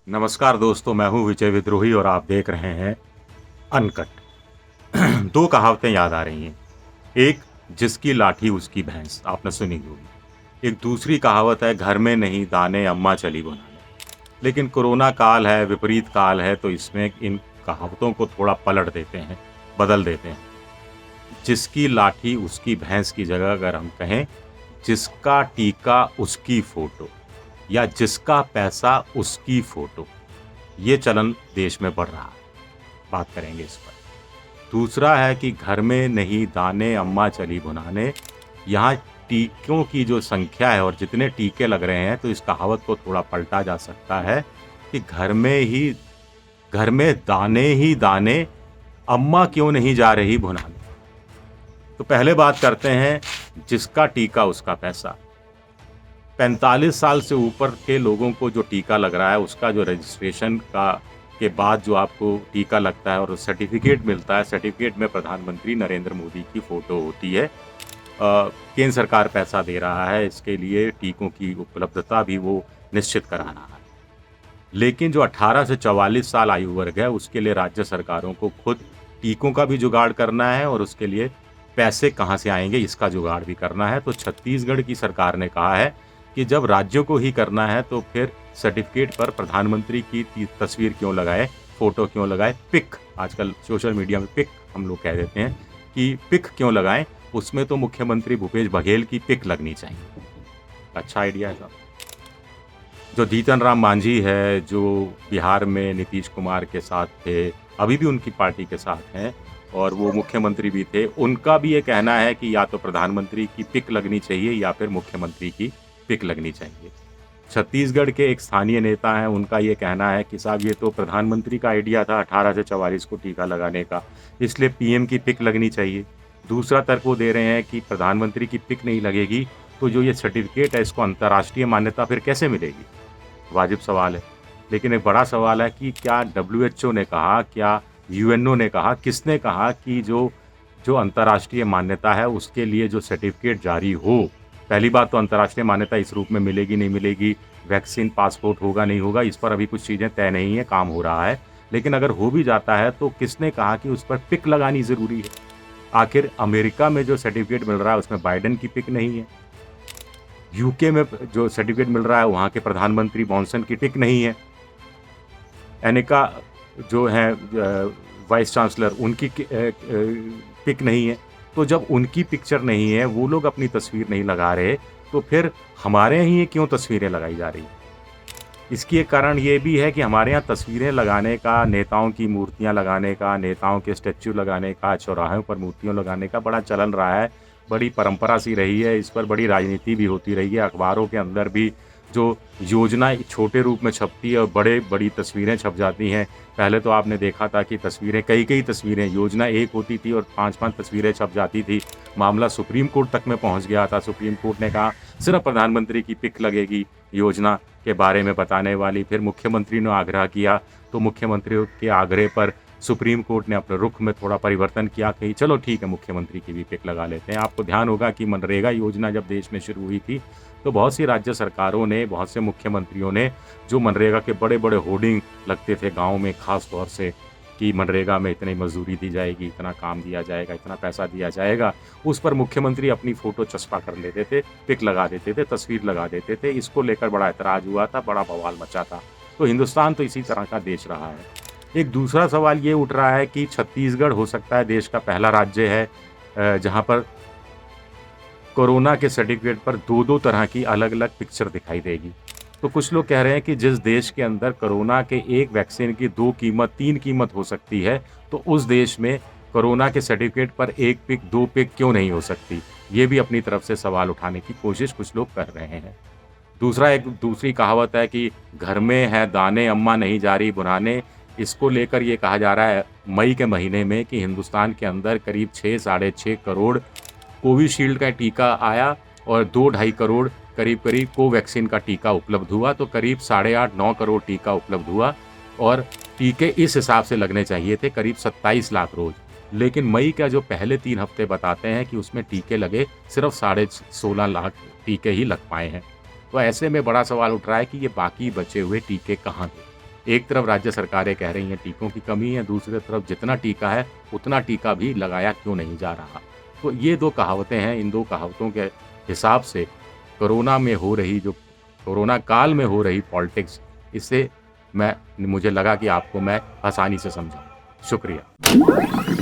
नमस्कार दोस्तों, मैं हूँ विजय विद्रोही और आप देख रहे हैं अनकट। दो कहावतें याद आ रही हैं। एक, जिसकी लाठी उसकी भैंस, आपने सुनी होगी। एक दूसरी कहावत है, घर में नहीं दाने अम्मा चली बुनाने। लेकिन कोरोना काल है, विपरीत काल है, तो इसमें इन कहावतों को थोड़ा पलट देते हैं, बदल देते हैं। जिसकी लाठी उसकी भैंस की जगह अगर हम कहें, जिसका टीका उसकी फोटो या जिसका पैसा उसकी फोटो, ये चलन देश में बढ़ रहा है। बात करेंगे इस पर। दूसरा है कि घर में नहीं दाने अम्मा चली भुनाने। यहाँ टीकों की जो संख्या है और जितने टीके लग रहे हैं, तो इस कहावत को थोड़ा पलटा जा सकता है कि घर में दाने ही दाने अम्मा क्यों नहीं जा रही भुनाने। तो पहले बात करते हैं, जिसका टीका उसका पैसा। 45 साल से ऊपर के लोगों को जो टीका लग रहा है, उसका जो रजिस्ट्रेशन के बाद जो आपको टीका लगता है और सर्टिफिकेट मिलता है, सर्टिफिकेट में प्रधानमंत्री नरेंद्र मोदी की फ़ोटो होती है। केंद्र सरकार पैसा दे रहा है, इसके लिए टीकों की उपलब्धता भी वो निश्चित कराना है। लेकिन जो 18 से 44 साल आयु वर्ग है, उसके लिए राज्य सरकारों को खुद टीकों का भी जुगाड़ करना है और उसके लिए पैसे कहाँ से आएंगे, इसका जुगाड़ भी करना है। तो छत्तीसगढ़ की सरकार ने कहा है कि जब राज्यों को ही करना है, तो फिर सर्टिफिकेट पर प्रधानमंत्री की तस्वीर क्यों लगाए, फ़ोटो क्यों लगाए, पिक, आजकल सोशल मीडिया में पिक हम लोग कह देते हैं कि पिक क्यों लगाएं, उसमें तो मुख्यमंत्री भूपेश बघेल की पिक लगनी चाहिए। अच्छा आइडिया है साहब। जो जीतन राम मांझी है, जो बिहार में नीतीश कुमार के साथ थे, अभी भी उनकी पार्टी के साथ हैं और वो मुख्यमंत्री भी थे, उनका भी ये कहना है कि या तो प्रधानमंत्री की पिक लगनी चाहिए या फिर मुख्यमंत्री की पिक लगनी चाहिए। छत्तीसगढ़ के एक स्थानीय नेता हैं, उनका ये कहना है कि साहब ये तो प्रधानमंत्री का आइडिया था 18 से 44 को टीका लगाने का, इसलिए पीएम की पिक लगनी चाहिए। दूसरा तर्क वो दे रहे हैं कि प्रधानमंत्री की पिक नहीं लगेगी, तो जो ये सर्टिफिकेट है, इसको अंतर्राष्ट्रीय मान्यता फिर कैसे मिलेगी? वाजिब सवाल है। लेकिन एक बड़ा सवाल है कि क्या डब्ल्यूएचओ ने कहा, क्या यूएनओ ने कहा, किसने कहा कि जो अंतर्राष्ट्रीय मान्यता है, उसके लिए जो सर्टिफिकेट जारी हो। पहली बात तो अंतर्राष्ट्रीय मान्यता इस रूप में मिलेगी, नहीं मिलेगी, वैक्सीन पासपोर्ट होगा, नहीं होगा, इस पर अभी कुछ चीज़ें तय नहीं है, काम हो रहा है। लेकिन अगर हो भी जाता है, तो किसने कहा कि उस पर पिक लगानी ज़रूरी है? आखिर अमेरिका में जो सर्टिफिकेट मिल रहा है, उसमें बाइडेन की पिक नहीं है। यूके में जो सर्टिफिकेट मिल रहा है, वहाँ के प्रधानमंत्री मॉनसन की पिक नहीं है। एनिका जो हैं वाइस चांसलर, उनकी पिक नहीं है। तो जब उनकी पिक्चर नहीं है, वो लोग अपनी तस्वीर नहीं लगा रहे, तो फिर हमारे यहाँ ही क्यों तस्वीरें लगाई जा रही हैं? इसकी एक कारण ये भी है कि हमारे यहाँ तस्वीरें लगाने का, नेताओं की मूर्तियाँ लगाने का, नेताओं के स्टैच्यू लगाने का, चौराहों पर मूर्तियाँ लगाने का बड़ा चलन रहा है, बड़ी परंपरा सी रही है। इस पर बड़ी राजनीति भी होती रही है। अखबारों के अंदर भी जो योजना छोटे रूप में छपती है और बड़ी तस्वीरें छप जाती हैं। पहले तो आपने देखा था कि तस्वीरें, कई तस्वीरें, योजना एक होती थी और 5-5 तस्वीरें छप जाती थी। मामला सुप्रीम कोर्ट तक में पहुंच गया था। सुप्रीम कोर्ट ने कहा सिर्फ प्रधानमंत्री की पिक लगेगी योजना के बारे में बताने वाली। फिर मुख्यमंत्री ने आग्रह किया, तो मुख्यमंत्री के आग्रह पर सुप्रीम कोर्ट ने अपने रुख में थोड़ा परिवर्तन किया कि चलो ठीक है, मुख्यमंत्री की भी पिक लगा लेते हैं। आपको ध्यान होगा कि मनरेगा योजना जब देश में शुरू हुई थी, तो बहुत सी राज्य सरकारों ने, बहुत से मुख्यमंत्रियों ने जो मनरेगा के बड़े होर्डिंग लगते थे गाँव में, ख़ास तौर से कि मनरेगा में इतनी मजदूरी दी जाएगी, इतना काम दिया जाएगा, इतना पैसा दिया जाएगा, उस पर मुख्यमंत्री अपनी फ़ोटो चस्पा कर लेते थे, पिक लगा देते थे, तस्वीर लगा देते थे। इसको लेकर बड़ा ऐतराज़ हुआ था, बड़ा बवाल मचा था। तो हिंदुस्तान तो इसी तरह का देश रहा है। एक दूसरा सवाल ये उठ रहा है कि छत्तीसगढ़ हो सकता है देश का पहला राज्य है जहाँ पर कोरोना के सर्टिफिकेट पर 2-2 तरह की अलग-अलग पिक्चर दिखाई देगी। तो कुछ लोग कह रहे हैं कि जिस देश के अंदर कोरोना के एक वैक्सीन की 2 कीमत, 3 कीमत हो सकती है, तो उस देश में कोरोना के सर्टिफिकेट पर 1 पिक, 2 पिक क्यों नहीं हो सकती? ये भी अपनी तरफ से सवाल उठाने की कोशिश कुछ लोग कर रहे हैं। दूसरी कहावत है कि घर में है दाने अम्मा नहीं जा रही बुनाने। इसको लेकर ये कहा जा रहा है मई के महीने में कि हिंदुस्तान के अंदर करीब 6 साढ़े 6 करोड़ कोविशील्ड का टीका आया और 2-2.5 करोड़ करीब कोवैक्सीन का टीका उपलब्ध हुआ। तो करीब 8.5-9 करोड़ टीका उपलब्ध हुआ और टीके इस हिसाब से लगने चाहिए थे करीब 27 लाख रोज। लेकिन मई का जो पहले 3 हफ्ते बताते हैं कि उसमें टीके लगे सिर्फ 16.5 लाख टीके ही लग पाए हैं। तो ऐसे में बड़ा सवाल उठ रहा है कि ये बाकी बचे हुए टीके कहाँ थे? एक तरफ राज्य सरकारें कह रही हैं टीकों की कमी है, दूसरी तरफ जितना टीका है उतना टीका भी लगाया क्यों नहीं जा रहा। तो ये 2 कहावतें हैं, इन 2 कहावतों के हिसाब से कोरोना काल में हो रही पॉलिटिक्स, इससे मुझे लगा कि आपको मैं आसानी से समझाऊँ। शुक्रिया।